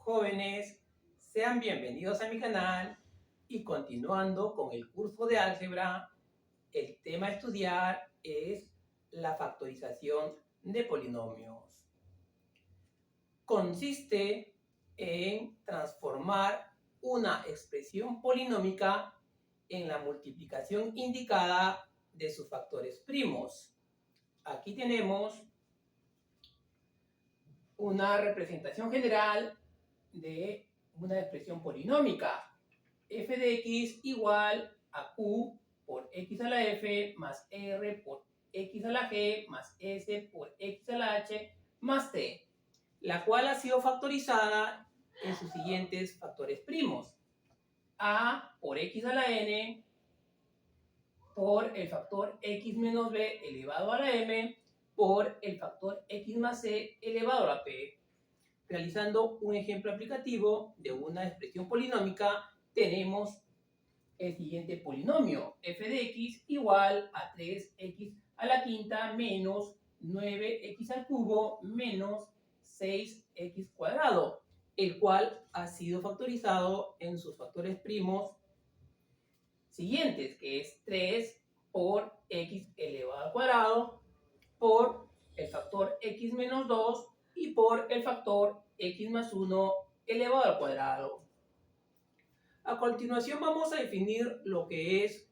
Jóvenes, sean bienvenidos a mi canal y continuando con el curso de álgebra, el tema a estudiar es la factorización de polinomios. Consiste en transformar una expresión polinómica en la multiplicación indicada de sus factores primos. Aquí tenemos una representación general de una expresión polinómica. F de x igual a q por x a la f más r por x a la g más s por x a la h más t, la cual ha sido factorizada en sus siguientes factores primos. A por x a la n por el factor x menos b elevado a la m por el factor x más c elevado a la p. Realizando un ejemplo aplicativo de una expresión polinómica, tenemos el siguiente polinomio: f de x igual a 3x a la quinta menos 9x al cubo menos 6x cuadrado, el cual ha sido factorizado en sus factores primos siguientes, que es 3 por x elevado al cuadrado por el factor x menos 2 y por el factor x más 1 elevado al cuadrado. A continuación vamos a definir lo que es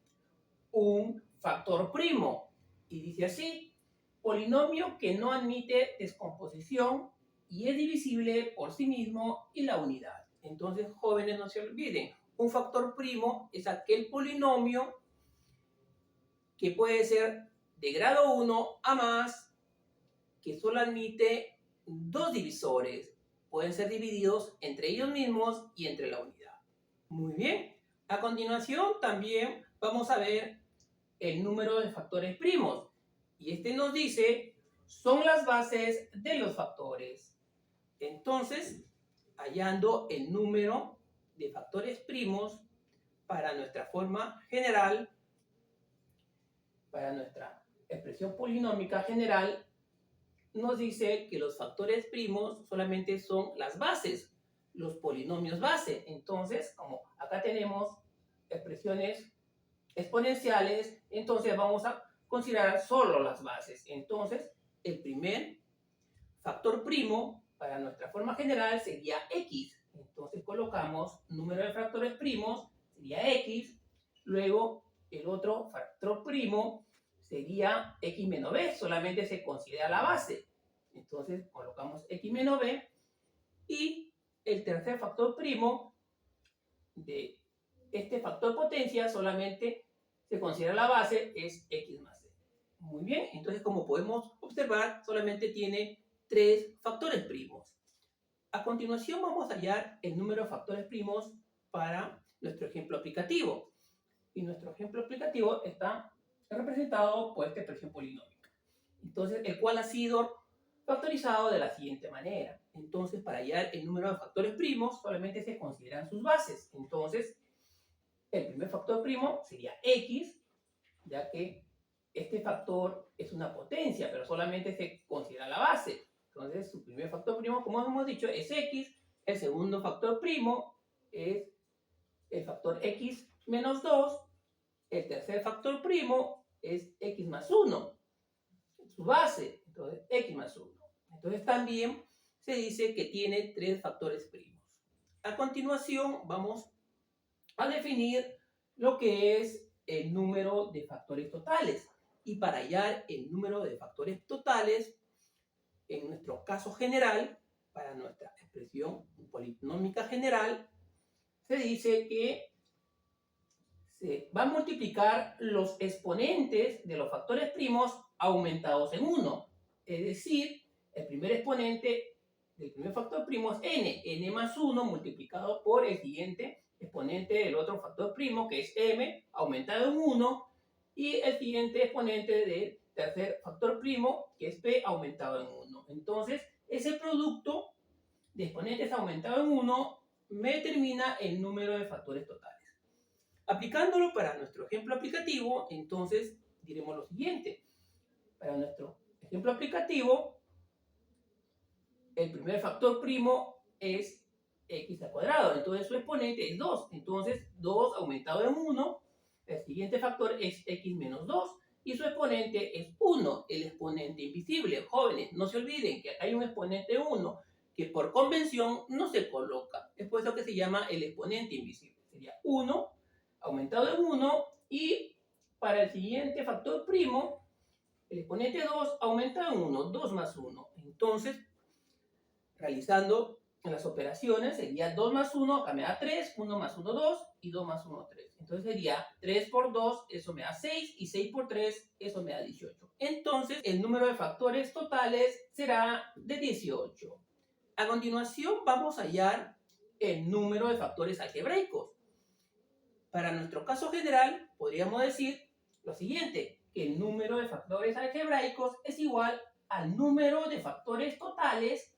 un factor primo. Y dice así: polinomio que no admite descomposición y es divisible por sí mismo y la unidad. Entonces, jóvenes, no se olviden, un factor primo es aquel polinomio que puede ser de grado 1 a más, que solo admite dos divisores. Pueden ser divididos entre ellos mismos y entre la unidad. Muy bien. A continuación también vamos a ver el número de factores primos. Y este nos dice, son las bases de los factores. Entonces, hallando el número de factores primos para nuestra forma general, para nuestra expresión polinómica general, nos dice que los factores primos solamente son las bases, los polinomios base. Entonces, como acá tenemos expresiones exponenciales, entonces vamos a considerar solo las bases. Entonces, el primer factor primo para nuestra forma general sería x. Entonces colocamos número de factores primos, sería x. Luego, el otro factor primo sería x menos b, solamente se considera la base. Entonces colocamos x menos b. Y el tercer factor primo de este factor potencia solamente se considera la base, es x más c. Muy bien, entonces como podemos observar, solamente tiene tres factores primos. A continuación vamos a hallar el número de factores primos para nuestro ejemplo aplicativo. Y nuestro ejemplo aplicativo está representado por esta expresión polinómica. Entonces, el cual ha sido factorizado de la siguiente manera. Entonces, para hallar el número de factores primos, solamente se consideran sus bases. Entonces, el primer factor primo sería x, ya que este factor es una potencia, pero solamente se considera la base. Entonces, su primer factor primo, como hemos dicho, es x. El segundo factor primo es el factor x menos 2. El tercer factor primo es x más 1, su base. Entonces, x más 1. Entonces, también se dice que tiene tres factores primos. A continuación, vamos a definir lo que es el número de factores totales. Y para hallar el número de factores totales, en nuestro caso general, para nuestra expresión polinómica general, se dice que se va a multiplicar los exponentes de los factores primos aumentados en 1. Es decir, el primer exponente del primer factor primo es n más 1 multiplicado por el siguiente exponente del otro factor primo, que es m, aumentado en 1, y el siguiente exponente del tercer factor primo, que es p, aumentado en 1. Entonces, ese producto de exponentes aumentado en 1 me determina el número de factores totales. Aplicándolo para nuestro ejemplo aplicativo, entonces diremos lo siguiente. Para nuestro ejemplo aplicativo, el primer factor primo es x al cuadrado. Entonces su exponente es 2. Entonces 2 aumentado en 1, el siguiente factor es x menos 2. Y su exponente es 1, el exponente invisible. Jóvenes, no se olviden que acá hay un exponente 1 que por convención no se coloca. Es por eso que se llama el exponente invisible. Sería 1 aumentado en 1 y para el siguiente factor primo, el exponente 2 aumenta en 1, 2 más 1. Entonces, realizando las operaciones, sería 2 más 1, acá me da 3, 1 más 1, 2, y 2 más 1, 3. Entonces sería 3 por 2, eso me da 6, y 6 por 3, eso me da 18. Entonces, el número de factores totales será de 18. A continuación, vamos a hallar el número de factores algebraicos. Para nuestro caso general, podríamos decir lo siguiente, que el número de factores algebraicos es igual al número de factores totales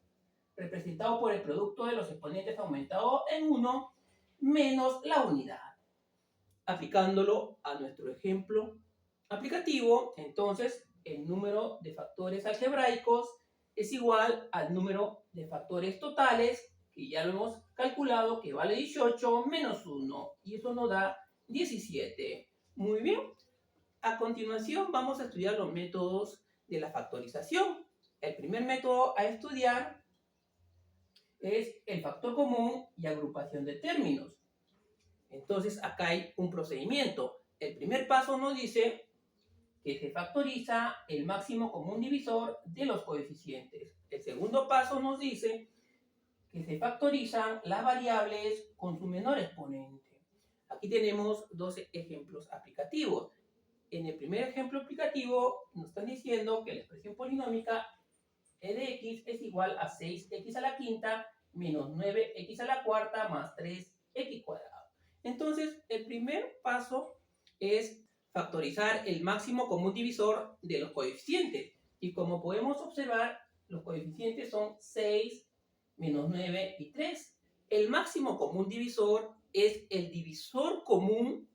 representado por el producto de los exponentes aumentado en 1 menos la unidad. Aplicándolo a nuestro ejemplo aplicativo, entonces el número de factores algebraicos es igual al número de factores totales, que ya lo hemos calculado, que vale 18 menos 1, y eso nos da 17. Muy bien. A continuación vamos a estudiar los métodos de la factorización. El primer método a estudiar es el factor común y agrupación de términos. Entonces acá hay un procedimiento. El primer paso nos dice que se factoriza el máximo común divisor de los coeficientes. El segundo paso nos dice que se factorizan las variables con su menor exponente. Aquí tenemos dos ejemplos aplicativos. En el primer ejemplo aplicativo nos están diciendo que la expresión polinómica e de x es igual a 6x a la quinta menos 9x a la cuarta más 3x cuadrado. Entonces, el primer paso es factorizar el máximo común divisor de los coeficientes. Y como podemos observar, los coeficientes son 6, menos 9 y 3. El máximo común divisor es el divisor común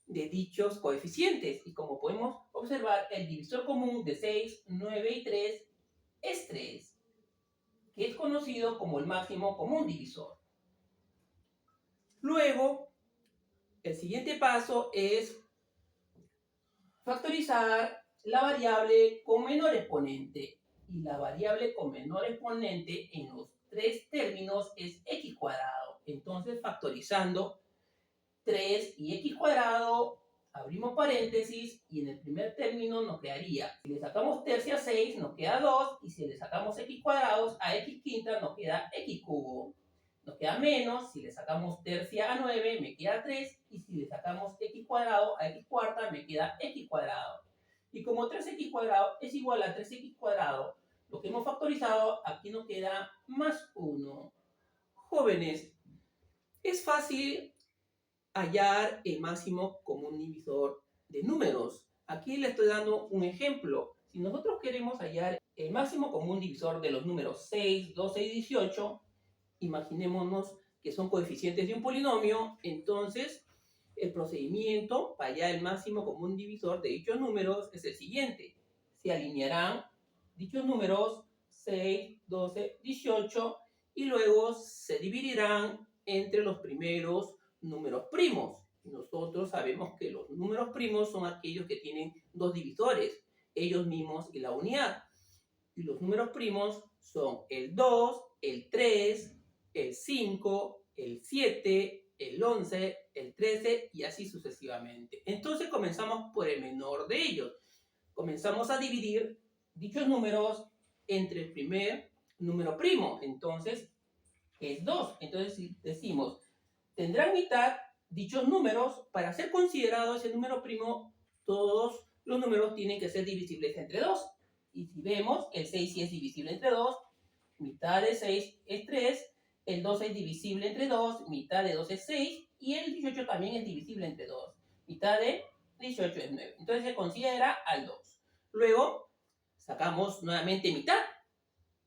de dichos coeficientes. Y como podemos observar, el divisor común de 6, 9 y 3 es 3, que es conocido como el máximo común divisor. Luego, el siguiente paso es factorizar la variable con menor exponente. Y la variable con menor exponente en los tres términos es x cuadrado. Entonces, factorizando 3 y x cuadrado, abrimos paréntesis y en el primer término nos quedaría, si le sacamos tercia a 6 nos queda 2 y si le sacamos x cuadrados a x quinta nos queda x cubo. Nos queda menos, si le sacamos tercia a 9 me queda 3 y si le sacamos x cuadrado a x cuarta me queda x cuadrado. Y como 3x cuadrado es igual a 3x cuadrado, lo que hemos factorizado, aquí nos queda más 1. Jóvenes, es fácil hallar el máximo común divisor de números. Aquí le estoy dando un ejemplo. Si nosotros queremos hallar el máximo común divisor de los números 6, 12 y 18, imaginémonos que son coeficientes de un polinomio, entonces el procedimiento para hallar el máximo común divisor de dichos números es el siguiente. Se alinearán dichos números 6, 12, 18 y luego se dividirán entre los primeros números primos. Nosotros sabemos que los números primos son aquellos que tienen dos divisores, ellos mismos y la unidad. Y los números primos son el 2, el 3, el 5, el 7, el 11, el 13 y así sucesivamente. Entonces comenzamos por el menor de ellos. Comenzamos a dividir dichos números entre el primer número primo. Entonces es 2. Entonces decimos, tendrán mitad dichos números. Para ser considerado ese número primo, todos los números tienen que ser divisibles entre 2. Y si vemos, el 6 sí es divisible entre 2, mitad de 6 es 3, el 12 es divisible entre 2, mitad de 2 es 6, y el 18 también es divisible entre 2, mitad de 18 es 9. Entonces se considera al 2. Luego, sacamos nuevamente mitad,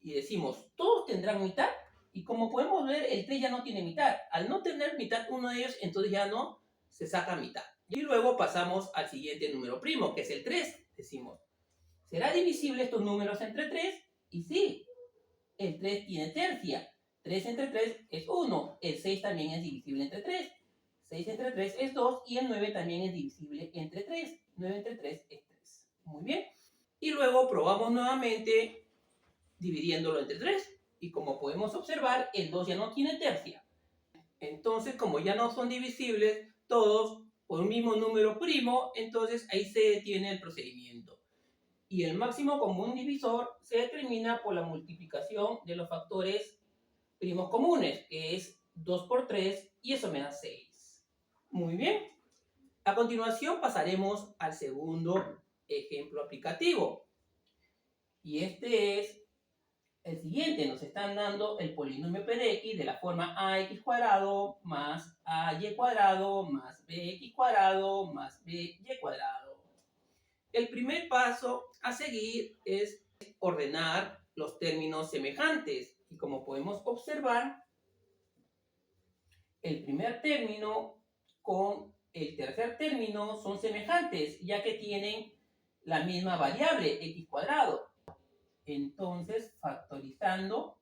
y decimos, todos tendrán mitad, y como podemos ver, el 3 ya no tiene mitad. Al no tener mitad uno de ellos, entonces ya no se saca mitad. Y luego pasamos al siguiente número primo, que es el 3. Decimos, ¿será divisible estos números entre 3? Y sí, el 3 tiene tercia. 3 entre 3 es 1. El 6 también es divisible entre 3. 6 entre 3 es 2 y el 9 también es divisible entre 3. 9 entre 3 es 3. Muy bien. Y luego probamos nuevamente dividiéndolo entre 3. Y como podemos observar, el 2 ya no tiene tercia. Entonces, como ya no son divisibles todos por un mismo número primo, entonces ahí se detiene el procedimiento. Y el máximo común divisor se determina por la multiplicación de los factores primos comunes, que es 2 por 3 y eso me da 6. Muy bien. A continuación pasaremos al segundo ejemplo aplicativo. Y este es el siguiente. Nos están dando el polinomio p de x de la forma ax cuadrado más ay cuadrado más bx cuadrado más by cuadrado. El primer paso a seguir es ordenar los términos semejantes. Y como podemos observar, el primer término con el tercer término son semejantes, ya que tienen la misma variable, x cuadrado. Entonces, factorizando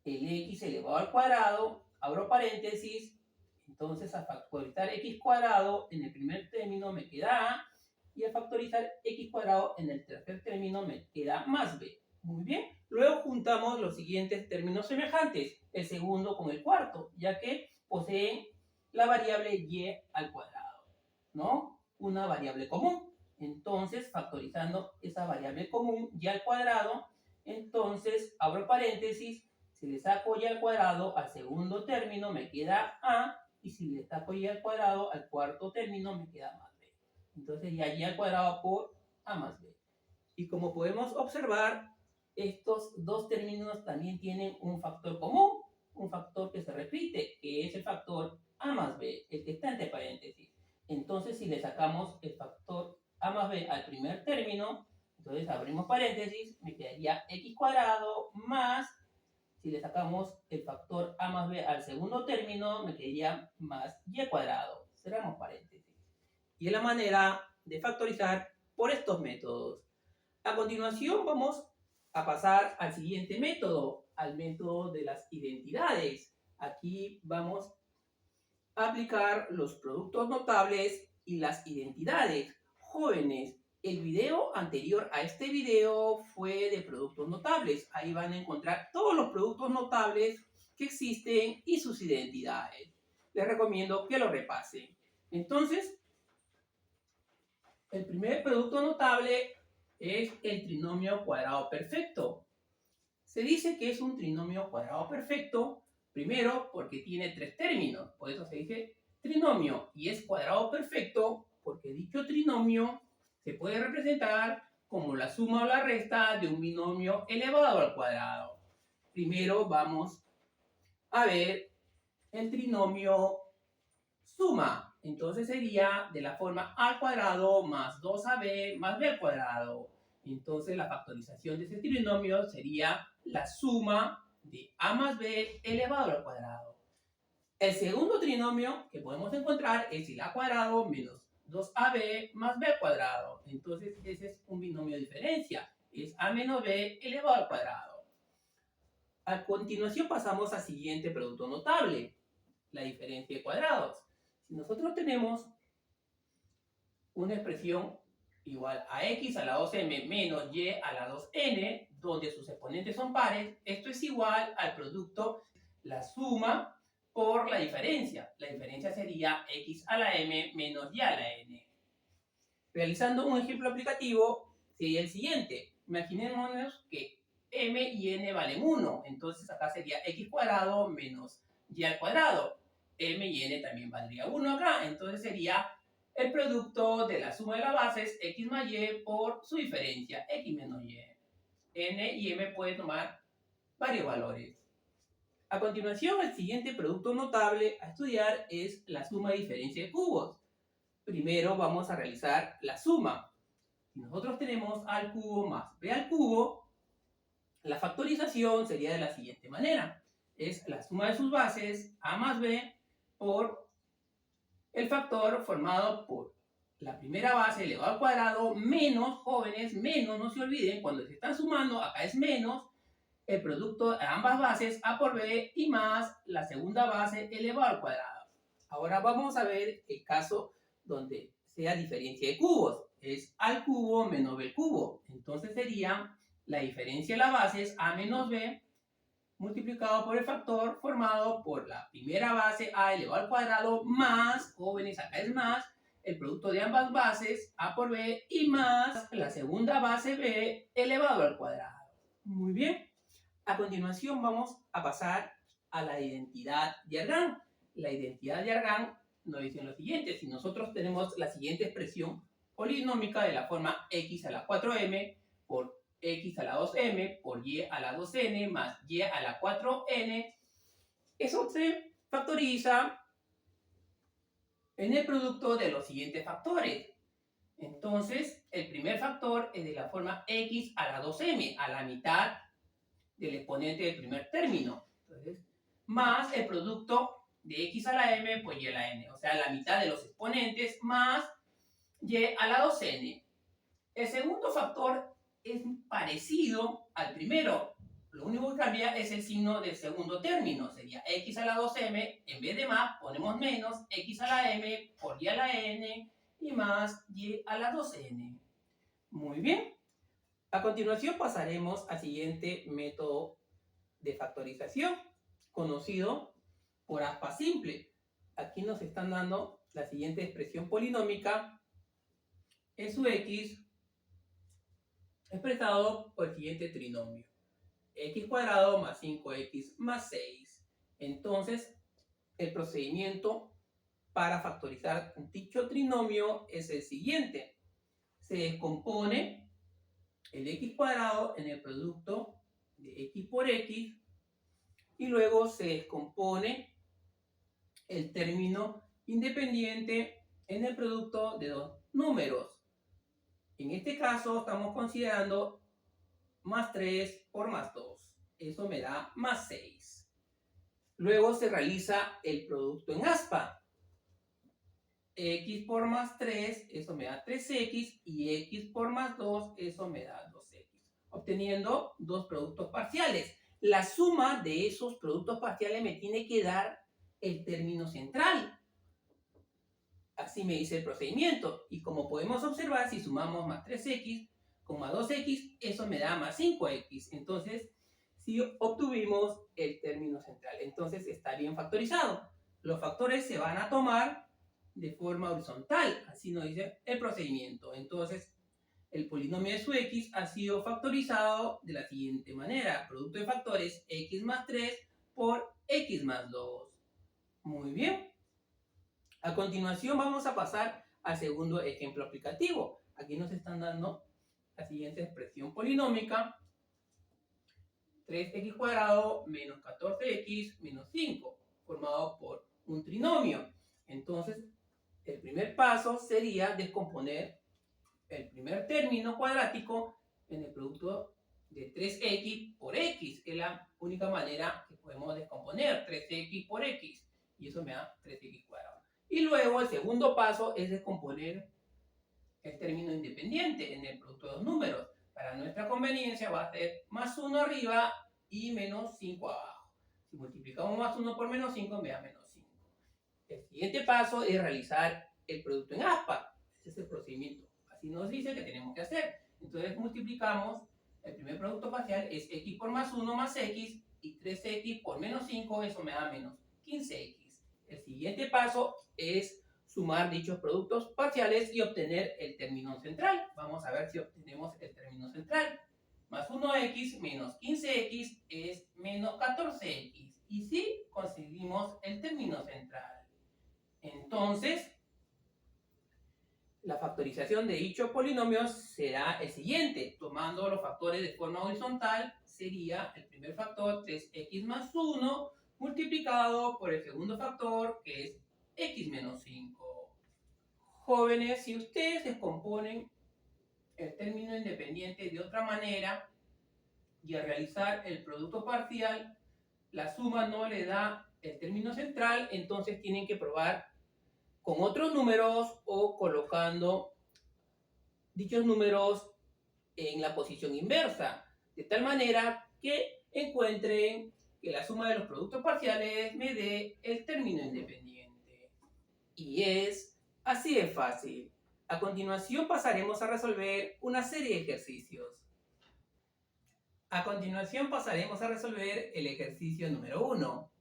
el x elevado al cuadrado, abro paréntesis, entonces a factorizar x cuadrado en el primer término me queda a, y al factorizar x cuadrado en el tercer término me queda más b. Muy bien. Luego juntamos los siguientes términos semejantes, el segundo con el cuarto, ya que poseen la variable y al cuadrado, ¿no? Una variable común. Entonces, factorizando esa variable común y al cuadrado, entonces abro paréntesis, si le saco y al cuadrado al segundo término me queda a, y si le saco y al cuadrado al cuarto término me queda más b. Entonces ya y al cuadrado por a más b. Y como podemos observar, estos dos términos también tienen un factor común, un factor que se repite, que es el factor a más b, el que está entre paréntesis. Entonces, si le sacamos el factor a más b al primer término, entonces abrimos paréntesis, me quedaría x cuadrado más, si le sacamos el factor a más b al segundo término, me quedaría más y cuadrado. Cerramos paréntesis. Y es la manera de factorizar por estos métodos. A continuación vamos a pasar al siguiente método, al método de las identidades. Aquí vamos a aplicar los productos notables y las identidades. Jóvenes, el video anterior a este video fue de productos notables. Ahí van a encontrar todos los productos notables que existen y sus identidades. Les recomiendo que lo repasen. Entonces, el primer producto notable es el trinomio cuadrado perfecto. Se dice que es un trinomio cuadrado perfecto, primero porque tiene tres términos, por eso se dice trinomio, y es cuadrado perfecto porque dicho trinomio se puede representar como la suma o la resta de un binomio elevado al cuadrado. Primero vamos a ver el trinomio suma. Entonces sería de la forma a al cuadrado más 2ab más b al cuadrado. Entonces la factorización de ese trinomio sería la suma de a más b elevado al cuadrado. El segundo trinomio que podemos encontrar es el a cuadrado menos 2ab más b al cuadrado. Entonces ese es un binomio de diferencia. Es a menos b elevado al cuadrado. A continuación pasamos al siguiente producto notable, la diferencia de cuadrados. Si nosotros tenemos una expresión igual a x a la 2m menos y a la 2n, donde sus exponentes son pares, esto es igual al producto, la suma por la diferencia. La diferencia sería x a la m menos y a la n. Realizando un ejemplo aplicativo, sería el siguiente. Imaginémonos que m y n valen 1. Entonces acá sería x cuadrado menos y al cuadrado. M y n también valdría 1 acá. Entonces sería el producto de la suma de las bases x más y por su diferencia, x menos y. N y m pueden tomar varios valores. A continuación, el siguiente producto notable a estudiar es la suma de diferencia de cubos. Primero vamos a realizar la suma. Si nosotros tenemos a al cubo más b al cubo, la factorización sería de la siguiente manera. Es la suma de sus bases, a más b, por el factor formado por la primera base elevado al cuadrado menos, jóvenes, menos, no se olviden, cuando se están sumando, acá es menos, el producto de ambas bases a por b y más la segunda base elevado al cuadrado. Ahora vamos a ver el caso donde sea diferencia de cubos. Es a al cubo menos b al cubo. Entonces sería la diferencia de las bases a menos b multiplicado por el factor formado por la primera base a elevado al cuadrado más, jóvenes, acá es más, el producto de ambas bases a por b y más la segunda base b elevado al cuadrado. Muy bien. A continuación vamos a pasar a la identidad de Argand. La identidad de Argand nos dice lo siguiente: si nosotros tenemos la siguiente expresión polinómica de la forma x a la 4m por x a la 2m por y a la 2n más y a la 4n, eso se factoriza en el producto de los siguientes factores. Entonces, el primer factor es de la forma x a la 2m, a la mitad del exponente del primer término. Entonces, más el producto de x a la m por y a la n, o sea, la mitad de los exponentes más y a la 2n. El segundo factor es parecido al primero. Lo único que cambia es el signo del segundo término. Sería x a la 2m, en vez de más ponemos menos x a la m por y a la n y más y a la 2n. Muy bien. A continuación pasaremos al siguiente método de factorización, conocido por aspa simple. Aquí nos están dando la siguiente expresión polinómica, es su x expresado por el siguiente trinomio: x cuadrado más 5x más 6. Entonces, el procedimiento para factorizar dicho trinomio es el siguiente. Se descompone el x cuadrado en el producto de x por x y luego se descompone el término independiente en el producto de dos números. En este caso estamos considerando más 3 por más 2. Eso me da más 6. Luego se realiza el producto en aspa. X por más 3, eso me da 3x, y x por más 2, eso me da 2x. Obteniendo dos productos parciales. La suma de esos productos parciales me tiene que dar el término central. Así me dice el procedimiento. Y como podemos observar, si sumamos más 3x con más 2x, eso me da más 5x. Entonces, sí obtuvimos el término central. Entonces, está bien factorizado. Los factores se van a tomar de forma horizontal. Así nos dice el procedimiento. Entonces, el polinomio de su x ha sido factorizado de la siguiente manera. Producto de factores x más 3 por x más 2. Muy bien. A continuación vamos a pasar al segundo ejemplo aplicativo. Aquí nos están dando la siguiente expresión polinómica: 3x cuadrado menos 14x menos 5, formado por un trinomio. Entonces, el primer paso sería descomponer el primer término cuadrático en el producto de 3x por x, que es la única manera que podemos descomponer 3x por x, y eso me da 3x cuadrado. Y luego el segundo paso es descomponer el término independiente en el producto de dos números. Para nuestra conveniencia va a ser más 1 arriba y menos 5 abajo. Si multiplicamos más 1 por menos 5 me da menos 5. El siguiente paso es realizar el producto en aspa. Ese es el procedimiento. Así nos dice que tenemos que hacer. Entonces multiplicamos, el primer producto parcial es x por más 1 más x, y 3x por menos 5, eso me da menos 15x. El siguiente paso es sumar dichos productos parciales y obtener el término central. Vamos a ver si obtenemos el término central. Más 1x menos 15x es menos 14x. Y sí, conseguimos el término central. Entonces, la factorización de dicho polinomio será el siguiente. Tomando los factores de forma horizontal, sería el primer factor, 3x más 1, multiplicado por el segundo factor, que es x menos 5. Jóvenes, si ustedes descomponen el término independiente de otra manera y al realizar el producto parcial, la suma no le da el término central, entonces tienen que probar con otros números o colocando dichos números en la posición inversa, de tal manera que encuentren que la suma de los productos parciales me dé el término independiente. Y es así de fácil. A continuación pasaremos a resolver una serie de ejercicios. A continuación pasaremos a resolver el ejercicio número 1.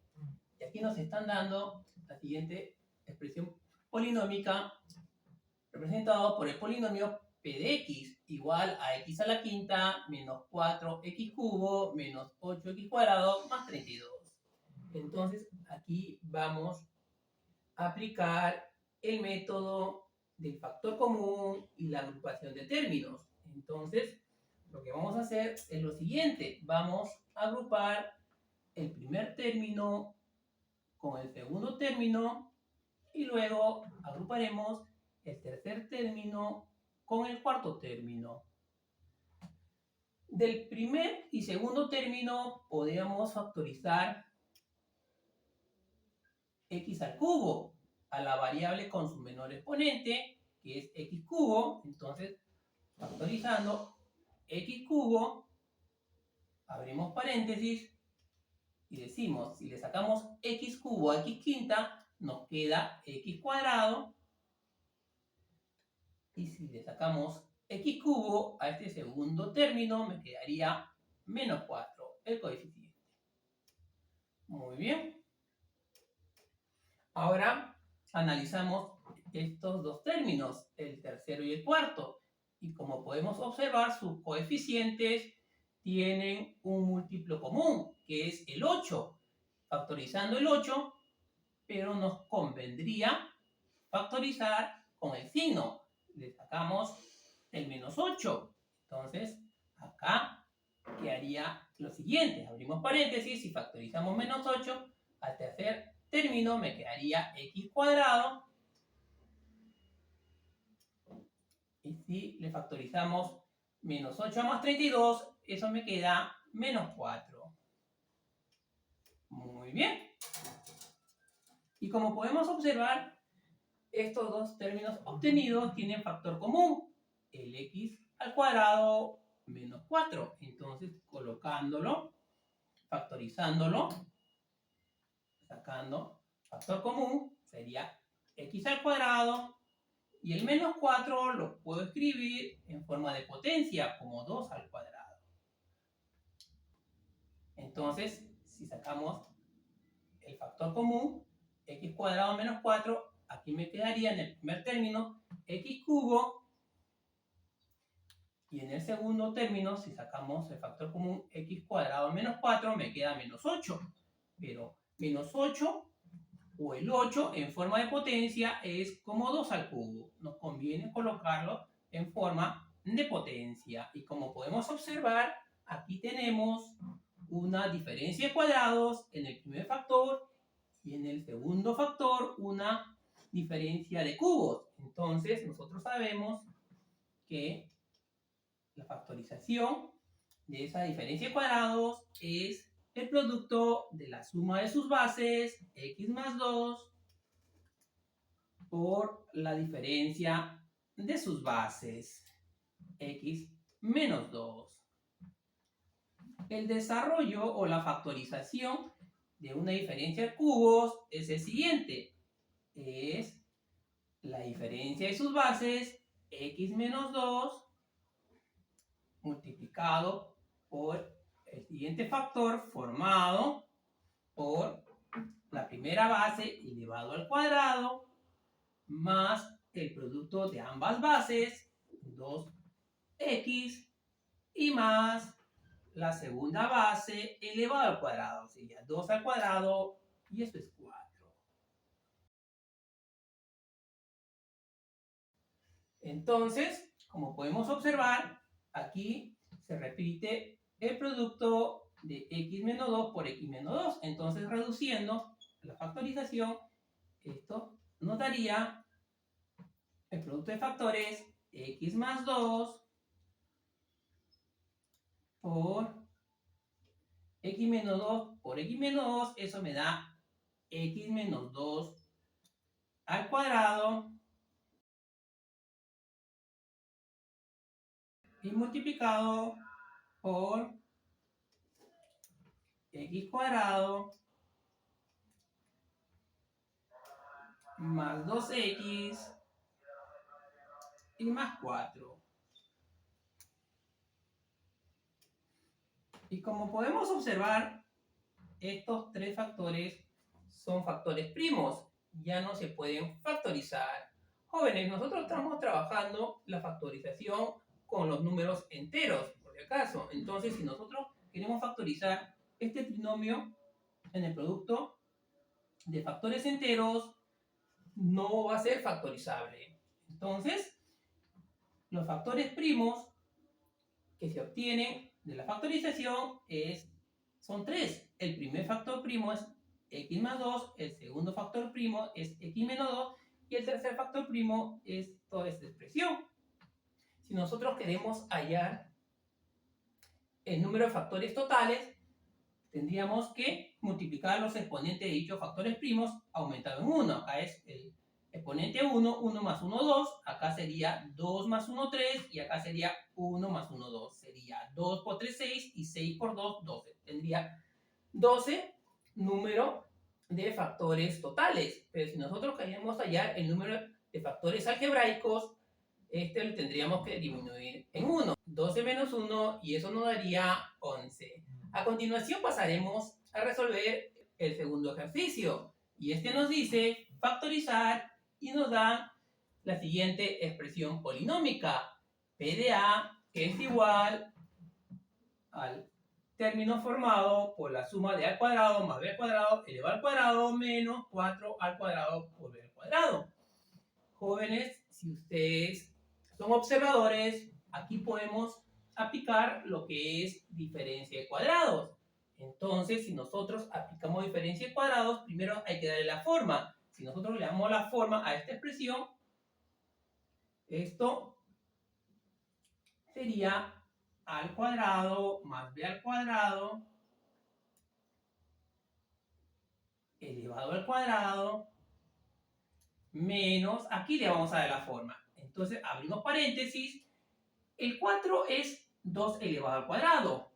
Y aquí nos están dando la siguiente expresión polinómica representado por el polinomio p de x igual a x a la quinta menos 4x cubo menos 8x cuadrado más 32. Entonces aquí vamos a aplicar el método del factor común y la agrupación de términos. Entonces lo que vamos a hacer es lo siguiente. Vamos a agrupar el primer término con el segundo término y luego agruparemos el tercer término con el cuarto término. Del primer y segundo término podríamos factorizar x al cubo a la variable con su menor exponente, que es x cubo. Entonces, factorizando x cubo, abrimos paréntesis y decimos, si le sacamos x cubo a x quinta, nos queda x cuadrado. Y si le sacamos x cubo a este segundo término, me quedaría menos 4, el coeficiente. Muy bien. Ahora analizamos estos dos términos, el tercero y el cuarto. Y como podemos observar, sus coeficientes tienen un múltiplo común, que es el 8. Factorizando el 8, pero nos convendría factorizar con el signo. Le sacamos el menos 8. Entonces, acá quedaría lo siguiente. Abrimos paréntesis y factorizamos menos 8. Al tercer término me quedaría x cuadrado. Y si le factorizamos menos 8 más 32, eso me queda menos 4. Muy bien. Y como podemos observar, estos dos términos obtenidos tienen factor común, el x al cuadrado menos 4. Entonces, colocándolo, factorizándolo, sacando factor común, sería x al cuadrado, y el menos 4 lo puedo escribir en forma de potencia, como 2 al cuadrado. Entonces, si sacamos el factor común, x cuadrado menos 4, aquí me quedaría en el primer término x cubo, y en el segundo término, si sacamos el factor común x cuadrado menos 4, me queda menos 8. Pero menos 8 o el 8 en forma de potencia es como 2 al cubo. Nos conviene colocarlo en forma de potencia. Y como podemos observar, aquí tenemos una diferencia de cuadrados en el primer factor y en el segundo factor una diferencia de cubos. Entonces, nosotros sabemos que la factorización de esa diferencia de cuadrados es el producto de la suma de sus bases, x más 2, por la diferencia de sus bases, x menos 2. El desarrollo o la factorización de una diferencia de cubos es el siguiente. Es la diferencia de sus bases, x menos 2, multiplicado por el siguiente factor formado por la primera base elevado al cuadrado más el producto de ambas bases, 2x, y más la segunda base elevado al cuadrado, sería 2 al cuadrado, y esto es 4. Entonces, como podemos observar, aquí se repite el producto de x menos 2 por x menos 2. Entonces, reduciendo la factorización, esto nos daría el producto de factores x más 2 por x menos 2 por x menos 2. Eso me da x menos 2 al cuadrado y multiplicado por x cuadrado más 2x y más 4. Y como podemos observar, estos tres factores son factores primos, ya no se pueden factorizar. Jóvenes, nosotros estamos trabajando la factorización con los números enteros, por si acaso. Entonces, si nosotros queremos factorizar este trinomio en el producto de factores enteros, no va a ser factorizable. Entonces, los factores primos que se obtienen de la factorización son tres. El primer factor primo es x más 2, el segundo factor primo es x menos 2 y el tercer factor primo es toda esta expresión. Si nosotros queremos hallar el número de factores totales, tendríamos que multiplicar los exponentes de dichos factores primos aumentado en 1. Acá es el exponente 1, 1 más 1, 2. Acá sería 2 más 1, 3. Y acá sería 1 más 1, 2. Sería 2 por 3, 6. Y 6 por 2, 12. Tendría 12 número de factores totales. Pero si nosotros queremos hallar el número de factores algebraicos, este lo tendríamos que disminuir en 1. 12 menos 1 y eso nos daría 11. A continuación pasaremos a resolver el segundo ejercicio. Y este nos dice factorizar y nos da la siguiente expresión polinómica. P de A, que es igual al término formado por la suma de A al cuadrado más B al cuadrado elevado al cuadrado menos 4 al cuadrado por B al cuadrado. Jóvenes, si ustedes son observadores, aquí podemos aplicar lo que es diferencia de cuadrados. Entonces, si nosotros aplicamos diferencia de cuadrados, primero hay que darle la forma. Si nosotros le damos la forma a esta expresión, esto sería a al cuadrado más b al cuadrado elevado al cuadrado menos, aquí le vamos a dar la forma. Entonces, abrimos paréntesis, el 4 es 2 elevado al cuadrado.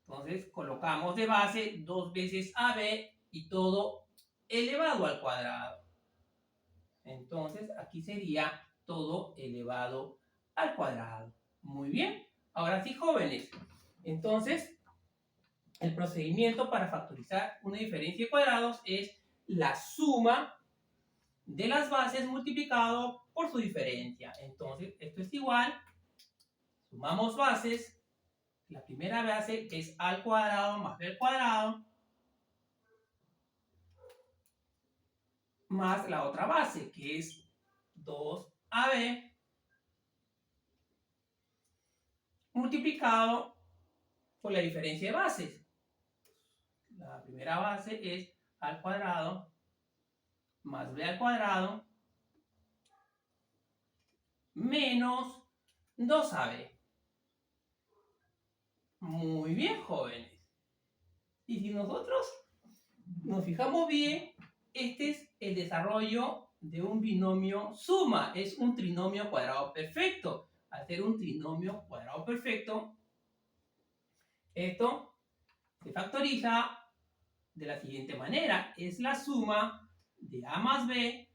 Entonces, colocamos de base 2 veces AB y todo elevado al cuadrado. Entonces, aquí sería todo elevado al cuadrado. Muy bien. Ahora sí, jóvenes. Entonces, el procedimiento para factorizar una diferencia de cuadrados es la suma de las bases multiplicado por su diferencia. Entonces, esto es igual. Sumamos bases. La primera base es a al cuadrado más b al cuadrado más la otra base, que es 2ab multiplicado por la diferencia de bases. La primera base es a al cuadrado más b al cuadrado menos 2ab. Muy bien, jóvenes. Y si nosotros nos fijamos bien, este es el desarrollo de un binomio suma. Es un trinomio cuadrado perfecto. Al ser un trinomio cuadrado perfecto, esto se factoriza de la siguiente manera. Es la suma de a más b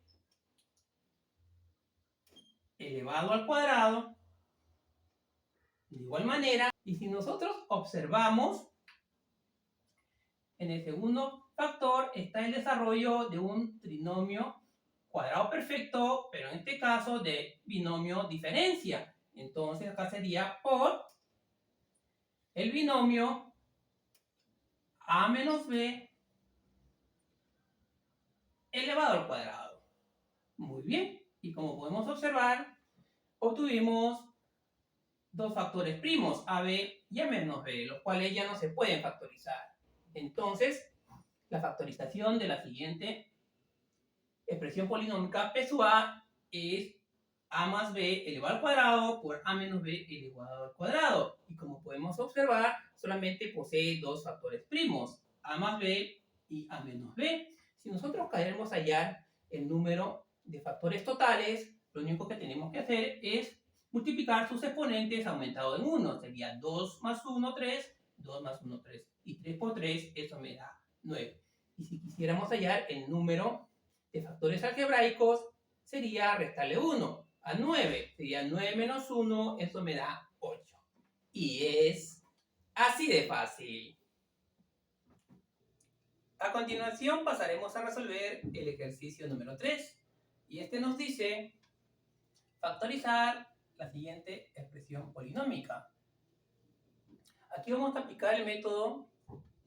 elevado al cuadrado. De igual manera, y si nosotros observamos, en el segundo factor está el desarrollo de un trinomio cuadrado perfecto, pero en este caso de binomio diferencia. Entonces acá sería por el binomio a menos b elevado al cuadrado. Muy bien. Y como podemos observar, obtuvimos dos factores primos, ab y a menos b, los cuales ya no se pueden factorizar. Entonces, la factorización de la siguiente expresión polinómica P sub a es a más b elevado al cuadrado por a menos b elevado al cuadrado. Y como podemos observar, solamente posee dos factores primos, a más b y a menos b. Si nosotros queremos hallar el número de factores totales, lo único que tenemos que hacer es multiplicar sus exponentes aumentado en 1. Sería 2 más 1, 3, 2 más 1, 3 y 3 por 3, eso me da 9. Y si quisiéramos hallar el número de factores algebraicos, sería restarle 1 a 9. Sería 9 menos 1, eso me da 8. Y es así de fácil. A continuación pasaremos a resolver el ejercicio número 3. Y este nos dice factorizar la siguiente expresión polinómica. Aquí vamos a aplicar el método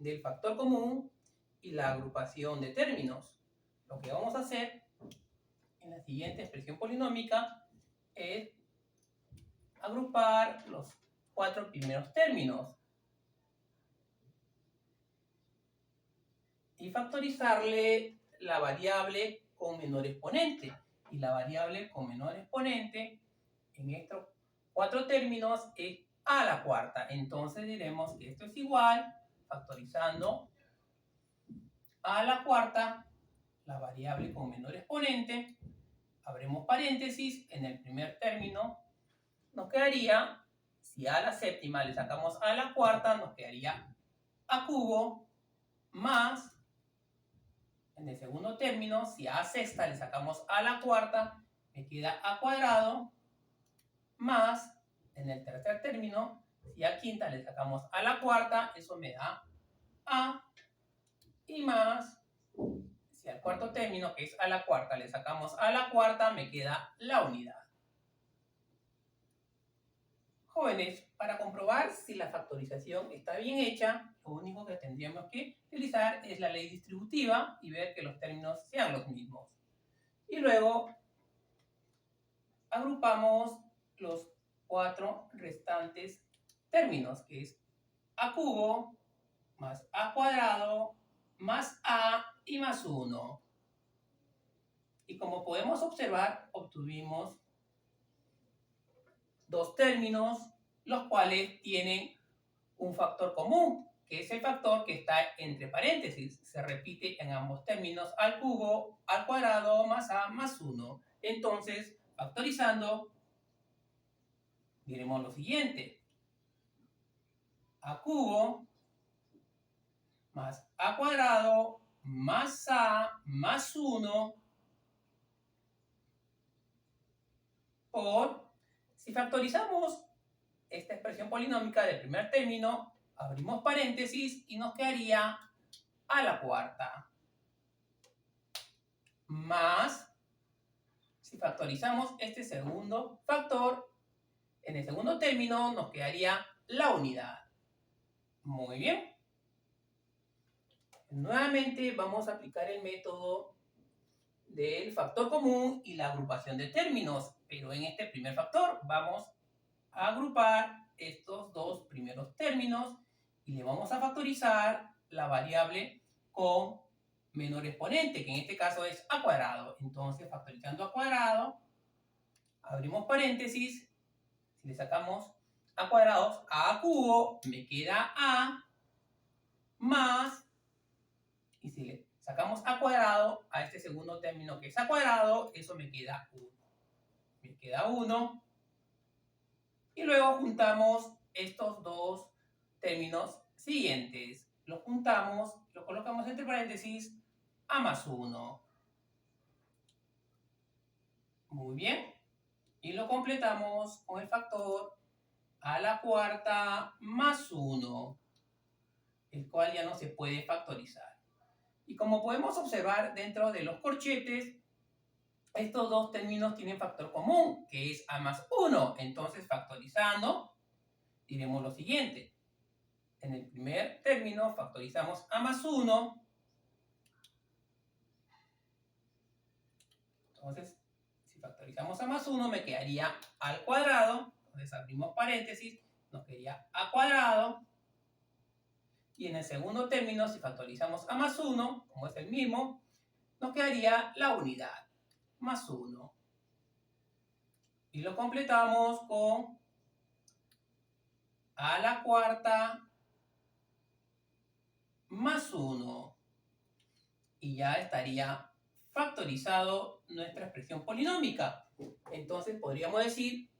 del factor común y la agrupación de términos. Lo que vamos a hacer en la siguiente expresión polinómica es agrupar los 4 primeros términos y factorizarle la variable con menor exponente. Y la variable con menor exponente en estos 4 términos es a la cuarta. Entonces diremos que esto es igual, factorizando a la cuarta, la variable con menor exponente, abrimos paréntesis, en el primer término nos quedaría, si a la séptima le sacamos a la cuarta, nos quedaría a cubo más, en el segundo término, si a sexta le sacamos a la cuarta, me queda a cuadrado más, en el tercer término, si a quinta le sacamos a la cuarta, eso me da a, y más, si al cuarto término, que es a la cuarta, le sacamos a la cuarta, me queda la unidad. Jóvenes, para comprobar si la factorización está bien hecha, lo único que tendríamos que utilizar es la ley distributiva y ver que los términos sean los mismos. Y luego agrupamos los 4 restantes términos, que es a cubo más a cuadrado más a y más 1. Y como podemos observar, obtuvimos 2 términos, los cuales tienen un factor común, que es el factor que está entre paréntesis. Se repite en ambos términos, al cubo, al cuadrado, más a, más 1. Entonces, factorizando, diremos lo siguiente. A cubo más a cuadrado más a más 1 por, si factorizamos esta expresión polinómica del primer término, abrimos paréntesis y nos quedaría a la cuarta. Más, si factorizamos este segundo factor, en el segundo término nos quedaría la unidad. Muy bien. Nuevamente vamos a aplicar el método del factor común y la agrupación de términos, pero en este primer factor vamos a agrupar estos 2 primeros términos y le vamos a factorizar la variable con menor exponente, que en este caso es a cuadrado. Entonces, factorizando a cuadrado, abrimos paréntesis, si le sacamos a cuadrados a cubo, me queda a más, y si le sacamos a cuadrado a este segundo término que es a cuadrado, eso me queda 1. Me queda 1. Y luego juntamos estos 2 términos siguientes. Los juntamos, lo colocamos entre paréntesis, a más 1. Muy bien. Y lo completamos con el factor a la cuarta más 1, el cual ya no se puede factorizar. Y como podemos observar dentro de los corchetes, estos 2 términos tienen factor común, que es a más 1. Entonces, factorizando, diremos lo siguiente. En el primer término factorizamos a más 1. Entonces, si factorizamos a más 1, me quedaría al cuadrado. Entonces, abrimos paréntesis, nos quedaría a cuadrado. Y en el segundo término, si factorizamos a más 1, como es el mismo, nos quedaría la unidad, más 1. Y lo completamos con a la cuarta más 1. Y ya estaría factorizado nuestra expresión polinómica. Entonces podríamos decir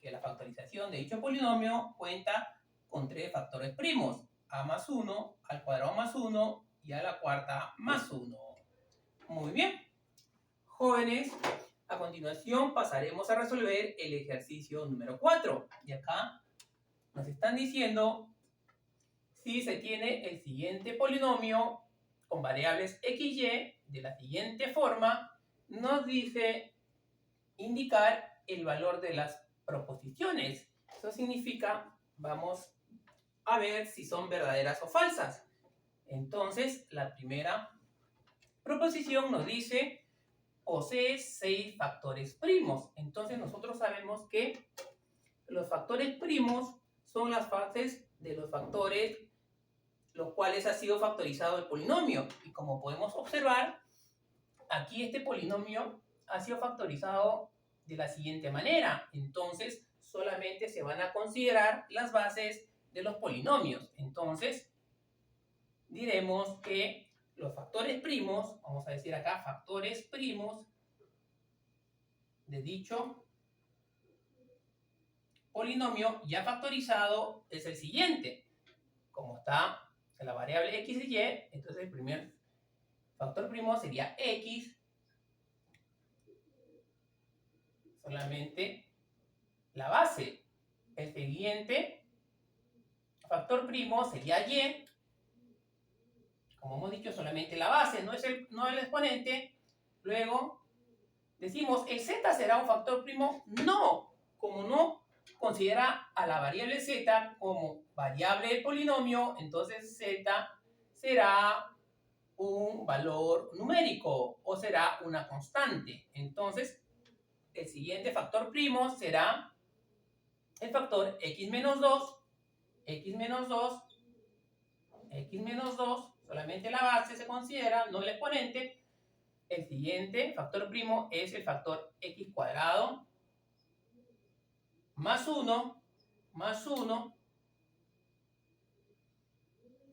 que la factorización de dicho polinomio cuenta con 3 factores primos, a más 1, al cuadrado más 1 y a la cuarta más 1. Muy bien. Jóvenes, a continuación pasaremos a resolver el ejercicio número 4. Y acá nos están diciendo si se tiene el siguiente polinomio con variables x y de la siguiente forma, nos dice indicar el valor de las proposiciones. Eso significa, vamos a ver si son verdaderas o falsas. Entonces, la primera proposición nos dice posee 6 factores primos. Entonces, nosotros sabemos que los factores primos son las fases de los factores los cuales ha sido factorizado el polinomio. Y como podemos observar, aquí este polinomio ha sido factorizado de la siguiente manera. Entonces, solamente se van a considerar las bases de los polinomios. Entonces, diremos que los factores primos, vamos a decir acá, factores primos de dicho polinomio ya factorizado es el siguiente. Como está en la variable x y y, entonces el primer factor primo sería x, solamente la base. El siguiente factor primo sería y, como hemos dicho, solamente la base, no el exponente. Luego decimos, ¿el z será un factor primo? No, como no considera a la variable z como variable del polinomio, entonces z será un valor numérico o será una constante. Entonces, el siguiente factor primo será el factor x menos 2, x menos 2, x menos 2, solamente la base se considera, no el exponente. El siguiente factor primo es el factor x cuadrado más 1, más 1,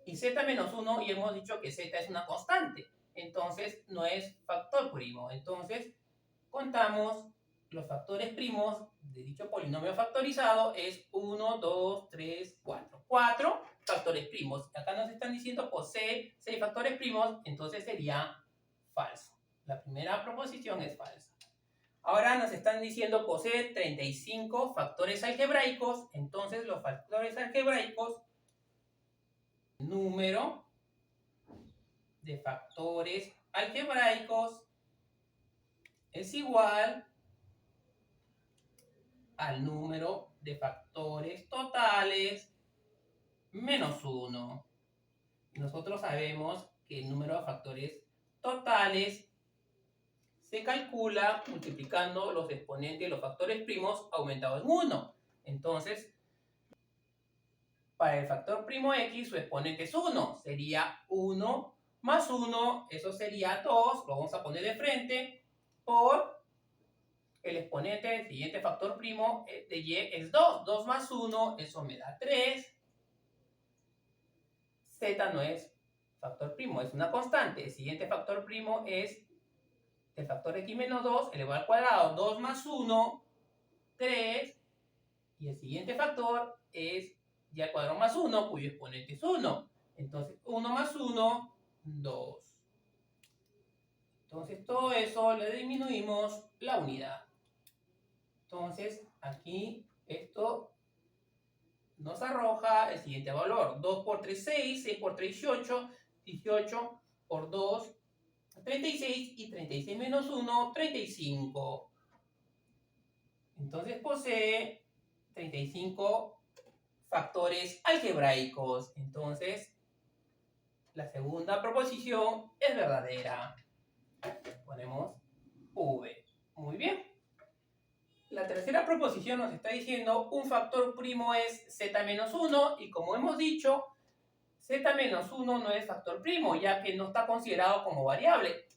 y z menos 1, y hemos dicho que z es una constante, entonces no es factor primo. Entonces, contamos los factores primos de dicho polinomio factorizado es 1, 2, 3, 4. 4 factores primos. Acá nos están diciendo posee 6 factores primos, entonces sería falso. La primera proposición es falsa. Ahora nos están diciendo posee 35 factores algebraicos, entonces los factores algebraicos, número de factores algebraicos es igual al número de factores totales menos 1. Nosotros sabemos que el número de factores totales se calcula multiplicando los exponentes de los factores primos aumentados en 1. Entonces, para el factor primo x, su exponente es 1. Sería 1 más 1, eso sería 2, lo vamos a poner de frente, por el exponente del siguiente factor primo de y es 2. 2 más 1, eso me da 3. Z no es factor primo, es una constante. El siguiente factor primo es el factor x menos 2 elevado al cuadrado. 2 más 1, 3. Y el siguiente factor es y al cuadrado más 1, cuyo exponente es 1. Entonces, 1 más 1, 2. Entonces, todo eso le disminuimos la unidad. Entonces, aquí esto nos arroja el siguiente valor. 2 por 3, 6. 6 por 3, 18. 18 por 2, 36. Y 36 menos 1, 35. Entonces, posee 35 factores algebraicos. Entonces, la segunda proposición es verdadera. Ponemos V. Muy bien. La tercera proposición nos está diciendo un factor primo es z menos 1 y como hemos dicho, z menos 1 no es factor primo ya que no está considerado como variable.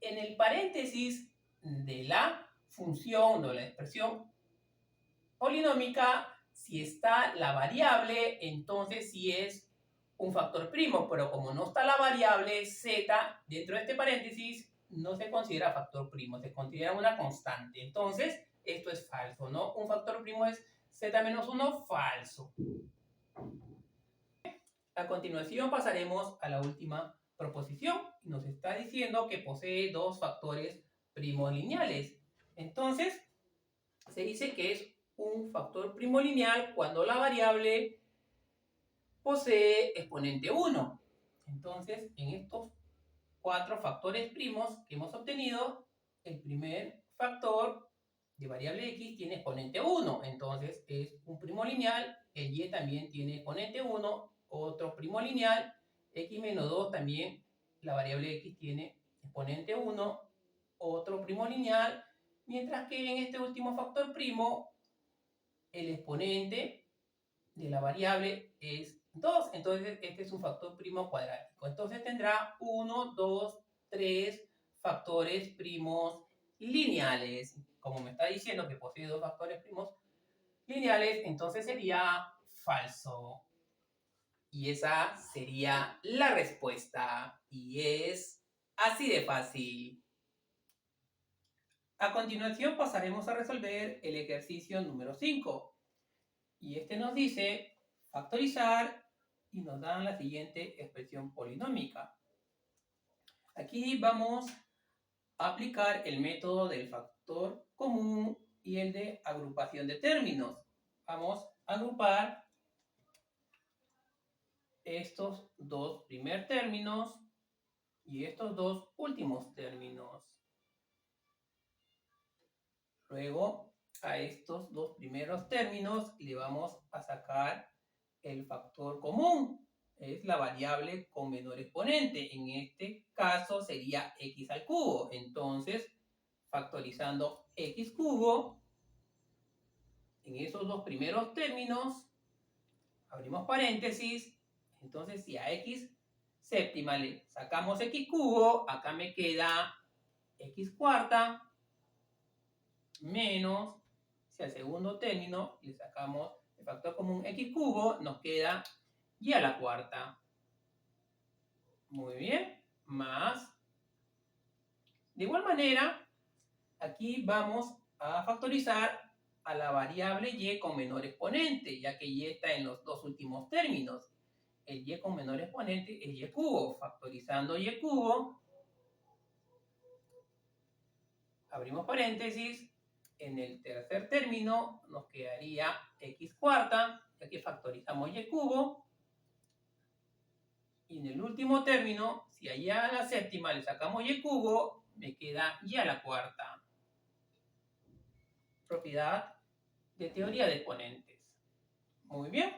En el paréntesis de la función o la expresión polinómica, si está la variable, entonces sí es un factor primo, pero como no está la variable z dentro de este paréntesis, no se considera factor primo, se considera una constante. Entonces, esto es falso, ¿no? Un factor primo es z menos 1, falso. A continuación pasaremos a la última proposición. Nos está diciendo que posee dos factores primos lineales. Entonces, se dice que es un factor primo lineal cuando la variable posee exponente 1. Entonces, en estos cuatro factores primos que hemos obtenido, el primer factor de variable x tiene exponente 1. Entonces, es un primo lineal. El y también tiene exponente 1. Otro primo lineal, x menos 2 también, la variable x tiene exponente 1. Otro primo lineal, mientras que en este último factor primo, el exponente de la variable es 2. Entonces, este es un factor primo cuadrático. Entonces, tendrá 1, 2, 3 factores primos lineales. Como me está diciendo que posee dos factores primos lineales, entonces sería falso. Y esa sería la respuesta. Y es así de fácil. A continuación pasaremos a resolver el ejercicio número 5. Y este nos dice factorizar y nos dan la siguiente expresión polinómica. Aquí vamos a aplicar el método del factor común y el de agrupación de términos. Vamos a agrupar estos dos primeros términos y estos dos últimos términos. Luego, a estos dos primeros términos le vamos a sacar el factor común. Es la variable con menor exponente. En este caso sería x al cubo. Entonces, factorizando x cubo, en esos dos primeros términos, abrimos paréntesis. Entonces, si a x séptima le sacamos x cubo, acá me queda x cuarta menos, si al segundo término le sacamos el factor común x cubo, nos queda y a la cuarta. Muy bien, más. De igual manera, aquí vamos a factorizar a la variable y con menor exponente, ya que y está en los dos últimos términos. El y con menor exponente es y cubo. Factorizando y cubo, abrimos paréntesis. En el tercer término nos quedaría x cuarta, ya que factorizamos y cubo. Y en el último término, si allá a la séptima le sacamos y cubo, me queda y a la cuarta. Propiedad de teoría de exponentes. Muy bien.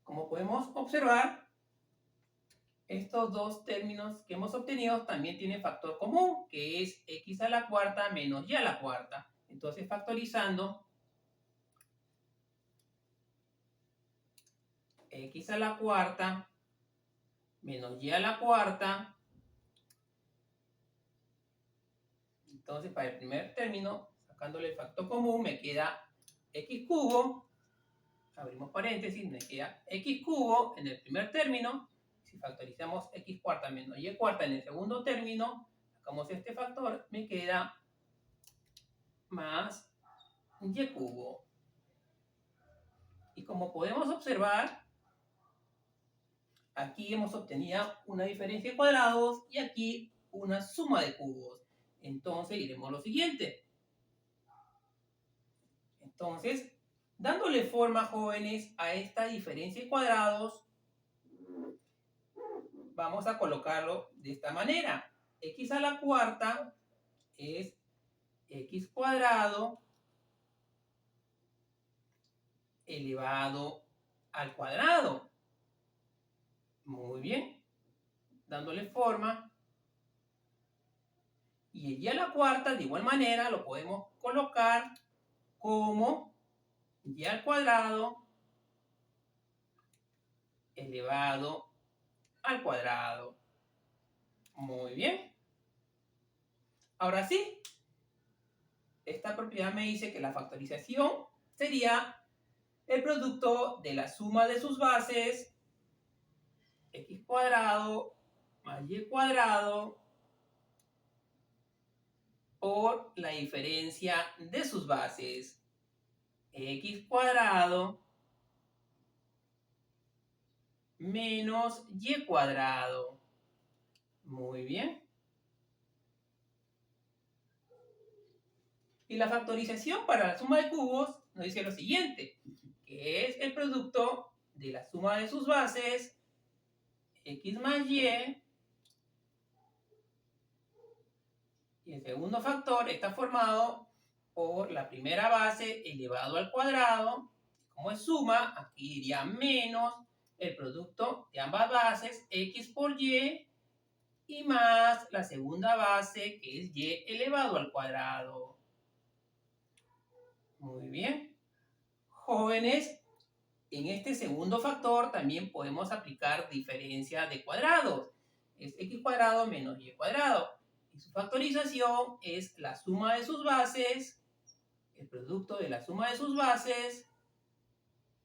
Como podemos observar, estos dos términos que hemos obtenido también tienen factor común, que es x a la cuarta menos y a la cuarta. Entonces, factorizando, x a la cuarta menos y a la cuarta. Entonces, para el primer término, sacándole el factor común, me queda x cubo. Abrimos paréntesis, me queda x cubo en el primer término. Si factorizamos x cuarta menos y cuarta en el segundo término, sacamos este factor, me queda más y cubo. Y como podemos observar, aquí hemos obtenido una diferencia de cuadrados y aquí una suma de cubos. Entonces iremos a lo siguiente. Entonces, dándole forma, jóvenes, a esta diferencia de cuadrados, vamos a colocarlo de esta manera. X a la cuarta es x cuadrado elevado al cuadrado. Muy bien. Dándole forma. Y el y a la cuarta, de igual manera, lo podemos colocar como y al cuadrado elevado al cuadrado. Muy bien. Ahora sí, esta propiedad me dice que la factorización sería el producto de la suma de sus bases, x cuadrado más y cuadrado, por la diferencia de sus bases, x cuadrado menos y cuadrado. Muy bien. Y la factorización para la suma de cubos nos dice lo siguiente, que es el producto de la suma de sus bases, x más y el segundo factor está formado por la primera base elevado al cuadrado. Como es suma, aquí iría menos el producto de ambas bases, x por y más la segunda base, que es y elevado al cuadrado. Muy bien. Jóvenes, en este segundo factor también podemos aplicar diferencia de cuadrados. Es x cuadrado menos y cuadrado. Y su factorización es la suma de sus bases, el producto de la suma de sus bases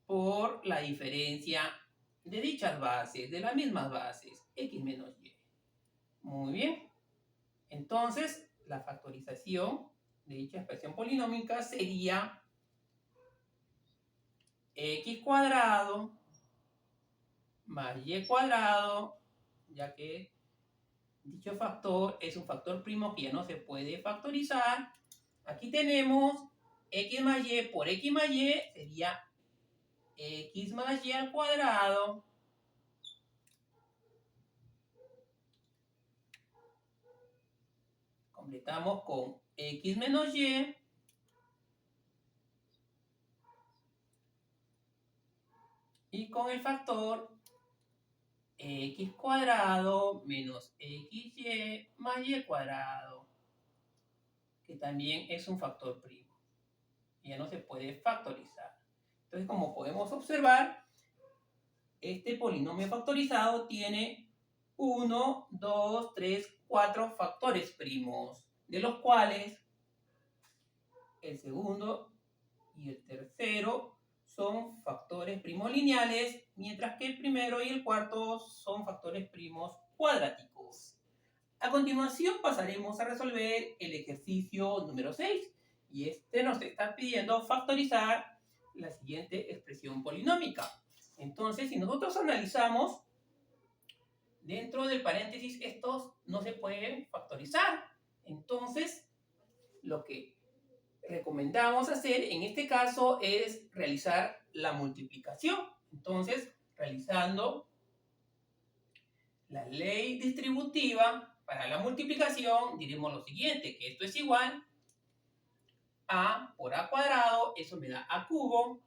por la diferencia de dichas bases, de las mismas bases, x menos y. Muy bien. Entonces, la factorización de dicha expresión polinómica sería x cuadrado más y cuadrado, ya que dicho factor es un factor primo que ya no se puede factorizar. Aquí tenemos x más y por x más y sería x más y al cuadrado completamos con x menos y con el factor x cuadrado menos xy más y cuadrado, que también es un factor primo. Ya no se puede factorizar. Entonces, como podemos observar, este polinomio factorizado tiene 1, 2, 3, 4 factores primos, de los cuales el segundo y el tercero son factores primos lineales, mientras que el primero y el cuarto son factores primos cuadráticos. A continuación pasaremos a resolver el ejercicio número 6, y este nos está pidiendo factorizar la siguiente expresión polinómica. Entonces, si nosotros analizamos, dentro del paréntesis estos no se pueden factorizar. Entonces, lo que recomendamos hacer en este caso es realizar la multiplicación. Entonces, realizando la ley distributiva para la multiplicación, diremos lo siguiente, que esto es igual a por a cuadrado, eso me da a cubo,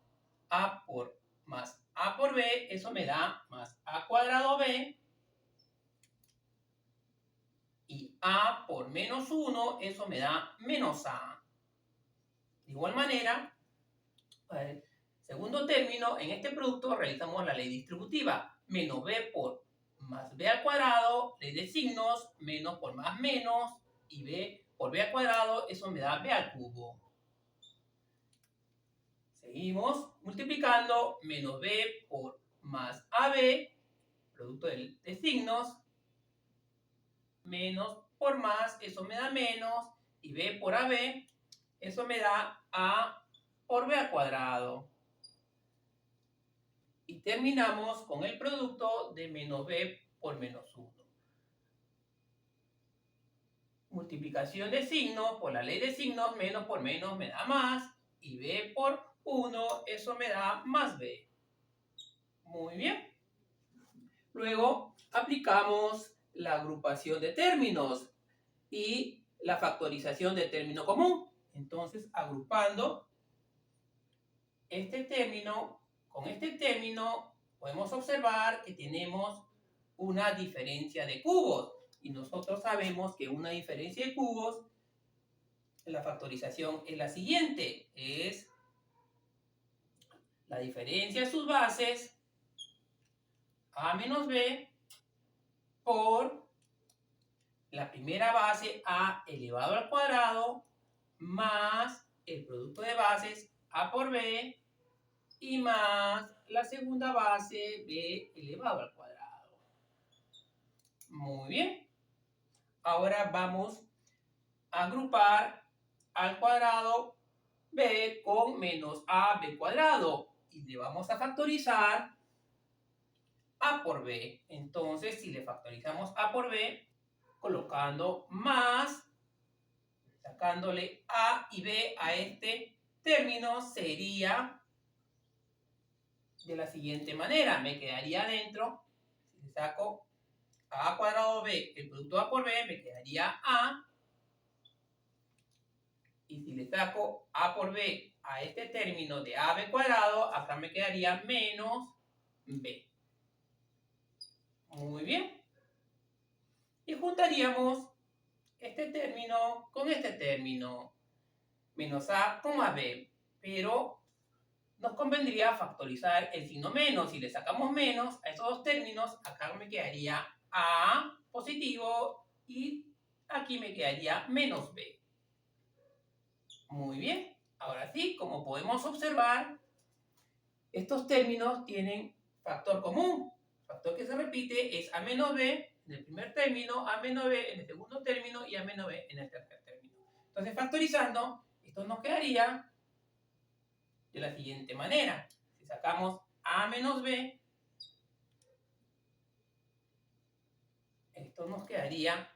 a por más a por b, eso me da más a cuadrado b, y a por menos 1, eso me da menos a. De igual manera, para el segundo término, en este producto realizamos la ley distributiva, menos b por más b al cuadrado, ley de signos, menos por más menos, y b por b al cuadrado, eso me da b al cubo. Seguimos multiplicando, menos b por más ab, producto de signos, menos por más, eso me da menos, y b por ab, eso me da a por b al cuadrado. Y terminamos con el producto de menos b por menos 1. Multiplicación de signos por la ley de signos, menos por menos me da más, y b por 1, eso me da más b. Muy bien. Luego aplicamos la agrupación de términos y la factorización de término común. Entonces, agrupando este término con este término, podemos observar que tenemos una diferencia de cubos. Y nosotros sabemos que una diferencia de cubos, la factorización es la siguiente, es la diferencia de sus bases, a menos b, por la primera base a elevado al cuadrado, más el producto de bases a por b, y más la segunda base b elevado al cuadrado. Muy bien. Ahora vamos a agrupar al cuadrado b con menos ab cuadrado. Y le vamos a factorizar a por b. Entonces, si le factorizamos a por b, colocando más, sacándole a y b a este término, sería de la siguiente manera. Me quedaría adentro, si le saco a cuadrado b, el producto a por b, me quedaría a. Y si le saco a por b a este término de ab cuadrado, acá me quedaría menos b. Muy bien. Y juntaríamos este término con este término, menos a con ab. Pero nos convendría factorizar el signo menos. Si le sacamos menos a esos dos términos, acá me quedaría a positivo y aquí me quedaría menos b. Muy bien. Ahora sí, como podemos observar, estos términos tienen factor común. El factor que se repite es a menos b en el primer término, a menos b en el segundo término y a menos b en el tercer término. Entonces, factorizando, esto nos quedaría de la siguiente manera. Si sacamos a menos b, esto nos quedaría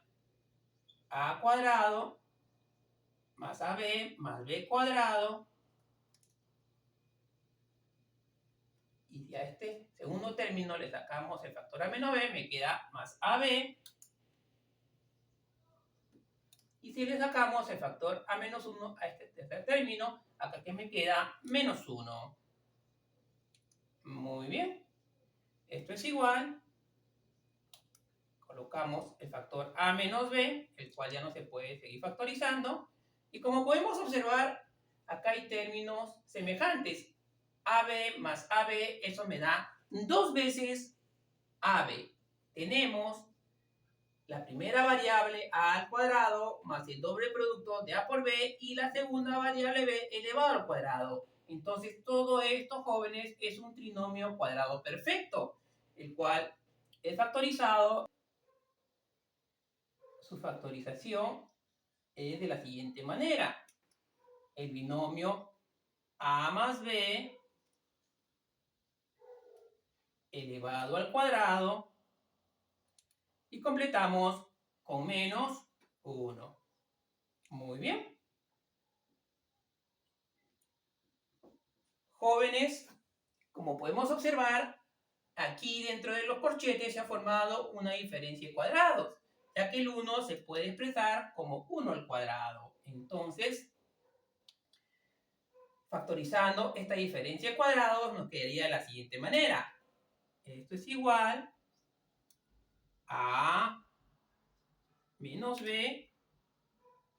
a cuadrado más ab más b cuadrado. Y si a este segundo término le sacamos el factor a menos b, me queda más ab. Y si le sacamos el factor a menos 1 a este tercer término, acá que me queda menos 1. Muy bien. Esto es igual. Colocamos el factor a menos b, el cual ya no se puede seguir factorizando. Y como podemos observar, acá hay términos semejantes. ab más ab, eso me da 2 veces ab. Tenemos la primera variable a al cuadrado más el doble producto de a por b y la segunda variable b elevado al cuadrado. Entonces, todo esto, jóvenes, es un trinomio cuadrado perfecto, el cual es factorizado. Su factorización es de la siguiente manera. El binomio a más b elevado al cuadrado y completamos con menos 1. Muy bien. Jóvenes, como podemos observar, aquí dentro de los corchetes se ha formado una diferencia de cuadrados, ya que el 1 se puede expresar como 1 al cuadrado. Entonces, factorizando esta diferencia de cuadrados nos quedaría de la siguiente manera. Esto es igual a menos b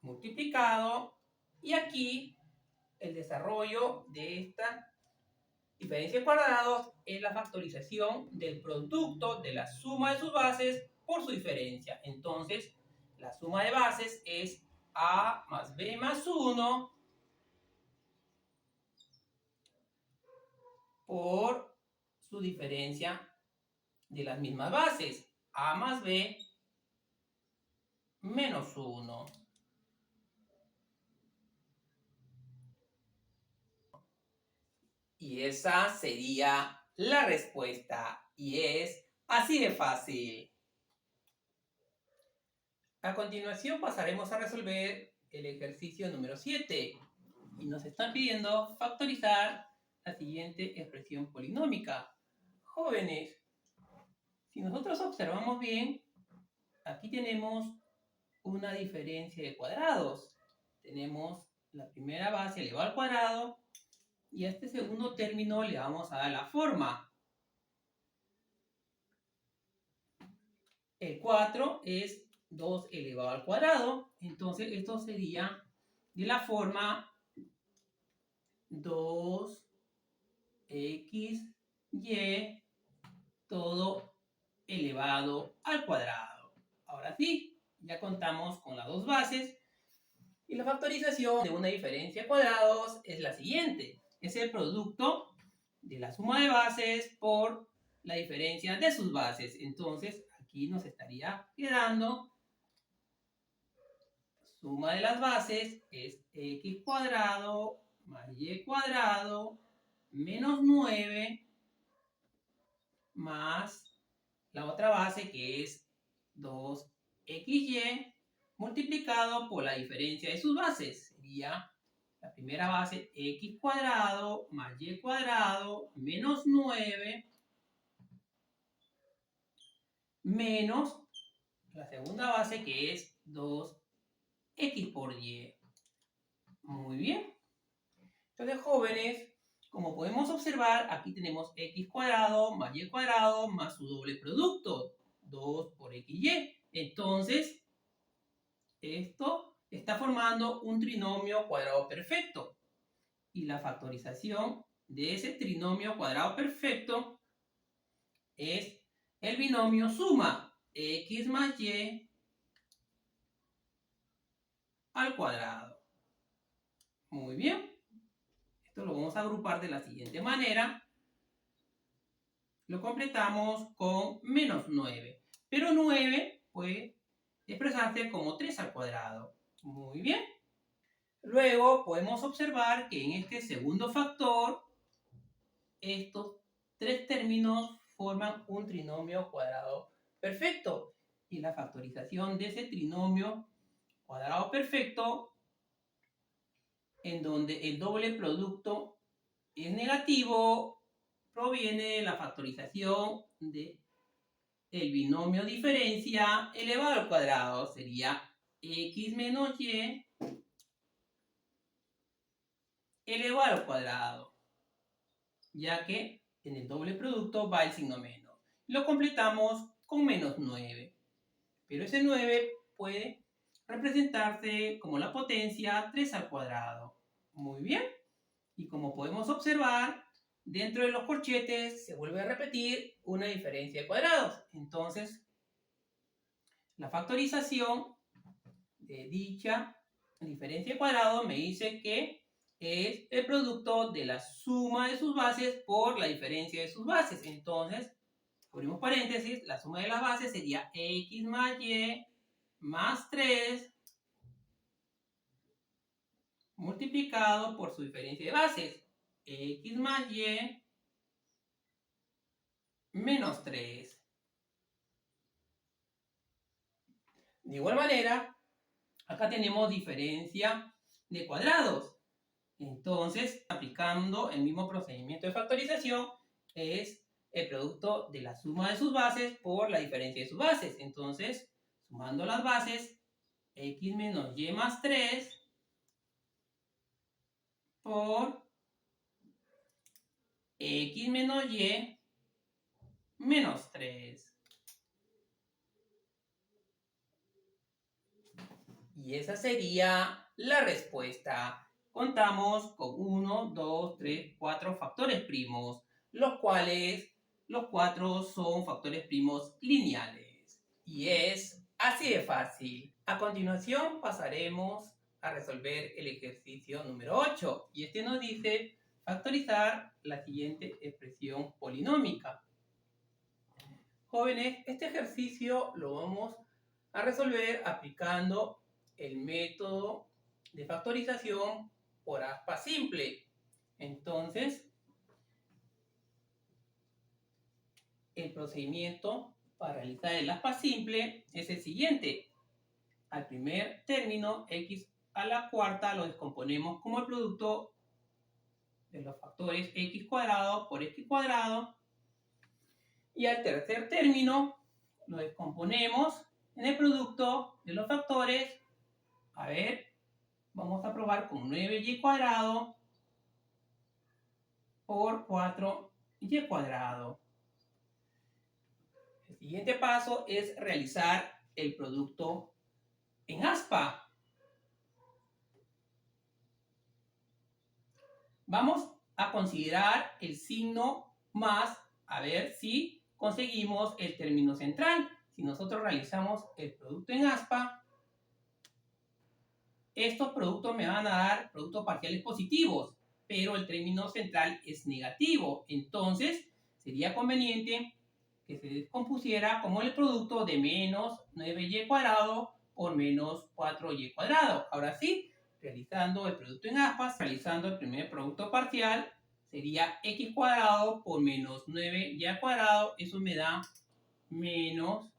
multiplicado, y aquí el desarrollo de esta diferencia de cuadrados es la factorización del producto de la suma de sus bases por su diferencia. Entonces, la suma de bases es a más b más 1 por su diferencia de las mismas bases, a más b menos 1. Y esa sería la respuesta. Y es así de fácil. A continuación pasaremos a resolver el ejercicio número 7. Y nos están pidiendo factorizar la siguiente expresión polinómica. Jóvenes, si nosotros observamos bien, aquí tenemos una diferencia de cuadrados. Tenemos la primera base elevado al cuadrado y a este segundo término le vamos a dar la forma. El 4 es 2 elevado al cuadrado, entonces esto sería de la forma 2x, y todo elevado al cuadrado. Ahora sí, ya contamos con las dos bases y la factorización de una diferencia de cuadrados es la siguiente. Es el producto de la suma de bases por la diferencia de sus bases. Entonces, aquí nos estaría quedando suma de las bases es x cuadrado más y cuadrado menos 9 más la otra base que es 2xy multiplicado por la diferencia de sus bases. Sería la primera base x cuadrado más y cuadrado menos 9 menos la segunda base que es 2x por y. Muy bien. Entonces, jóvenes, como podemos observar, aquí tenemos x cuadrado más y cuadrado más su doble producto, 2 por xy. Entonces, esto está formando un trinomio cuadrado perfecto. Y la factorización de ese trinomio cuadrado perfecto es el binomio suma x más y al cuadrado. Muy bien. Esto lo vamos a agrupar de la siguiente manera. Lo completamos con menos 9. Pero 9 puede expresarse como 3 al cuadrado. Muy bien. Luego podemos observar que en este segundo factor, estos tres términos forman un trinomio cuadrado perfecto. Y la factorización de ese trinomio cuadrado perfecto, en donde el doble producto es negativo, proviene de la factorización del binomio diferencia elevado al cuadrado. Sería x menos y elevado al cuadrado, ya que en el doble producto va el signo menos. Lo completamos con menos 9. Pero ese 9 puede representarse como la potencia 3 al cuadrado. Muy bien. Y como podemos observar, dentro de los corchetes se vuelve a repetir una diferencia de cuadrados. Entonces, la factorización de dicha diferencia de cuadrados me dice que es el producto de la suma de sus bases por la diferencia de sus bases. Entonces, abrimos paréntesis, la suma de las bases sería x más y más 3 multiplicado por su diferencia de bases, x más y menos 3. De igual manera, acá tenemos diferencia de cuadrados. Entonces, aplicando el mismo procedimiento de factorización, es el producto de la suma de sus bases por la diferencia de sus bases. Entonces, sumando las bases, x menos y más 3 por x menos y menos 3. Y esa sería la respuesta. Contamos con 1, 2, 3, 4 factores primos, los cuales los 4 son factores primos lineales. Y es así de fácil. A continuación pasaremos a resolver el ejercicio número 8. Y este nos dice factorizar la siguiente expresión polinómica. Jóvenes, este ejercicio lo vamos a resolver aplicando el método de factorización por aspa simple. Entonces, el procedimiento para realizar el aspa simple es el siguiente. Al primer término, x a la cuarta, lo descomponemos como el producto de los factores x cuadrado por x cuadrado. Y al tercer término, lo descomponemos en el producto de los factores. A ver, vamos a probar con 9y cuadrado por 4y cuadrado. El siguiente paso es realizar el producto en aspa. Vamos a considerar el signo más, a ver si conseguimos el término central. Si nosotros realizamos el producto en aspa, estos productos me van a dar productos parciales positivos, pero el término central es negativo. Entonces, sería conveniente que se descompusiera como el producto de menos 9y cuadrado por menos 4y cuadrado. Ahora sí, realizando el producto en aspas, realizando el primer producto parcial, sería x cuadrado por menos 9y cuadrado. Eso me da menos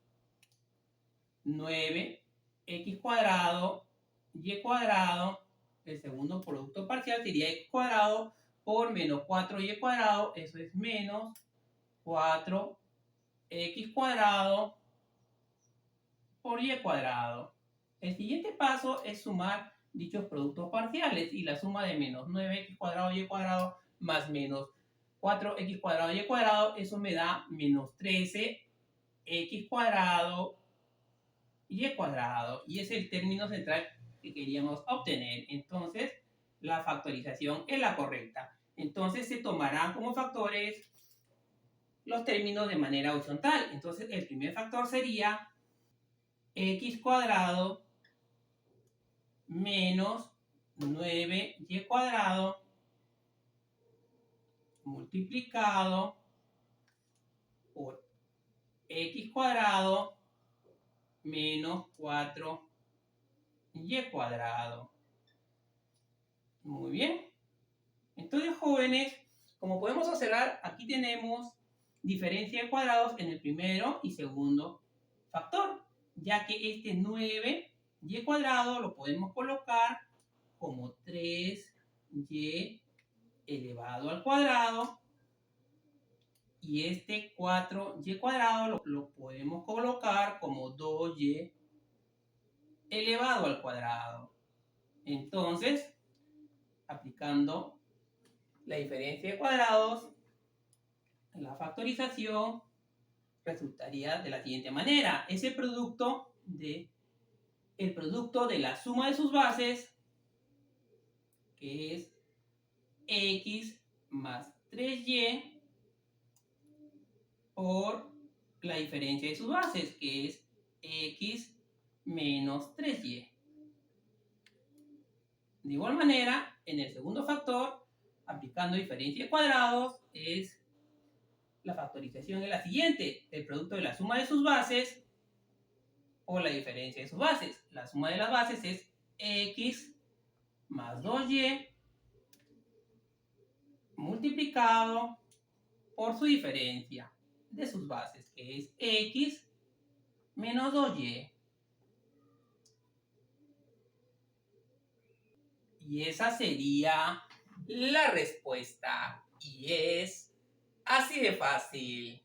9x cuadrado y cuadrado. El segundo producto parcial sería x cuadrado por menos 4y cuadrado. Eso es menos 4x cuadrado por y cuadrado. El siguiente paso es sumar dichos productos parciales y la suma de menos 9x cuadrado y cuadrado más menos 4x cuadrado y cuadrado, eso me da menos 13x cuadrado y cuadrado. Y es el término central que queríamos obtener. Entonces, la factorización es la correcta. Entonces, se tomarán como factores los términos de manera horizontal. Entonces, el primer factor sería x cuadrado menos 9y cuadrado multiplicado por x cuadrado menos 4y cuadrado. Muy bien. Entonces, jóvenes, como podemos observar, aquí tenemos diferencia de cuadrados en el primero y segundo factor, ya que este 9y cuadrado lo podemos colocar como 3y elevado al cuadrado, y este 4y cuadrado lo podemos colocar como 2y elevado al cuadrado. Entonces, aplicando la diferencia de cuadrados, la factorización resultaría de la siguiente manera. Es el producto de la suma de sus bases, que es x más 3y, por la diferencia de sus bases, que es x menos 3y. De igual manera, en el segundo factor, aplicando diferencia de cuadrados, la factorización es la siguiente: el producto de la suma de sus bases por la diferencia de sus bases. La suma de las bases es x más 2y multiplicado por su diferencia de sus bases, que es x menos 2y. Y esa sería la respuesta. Y es así de fácil.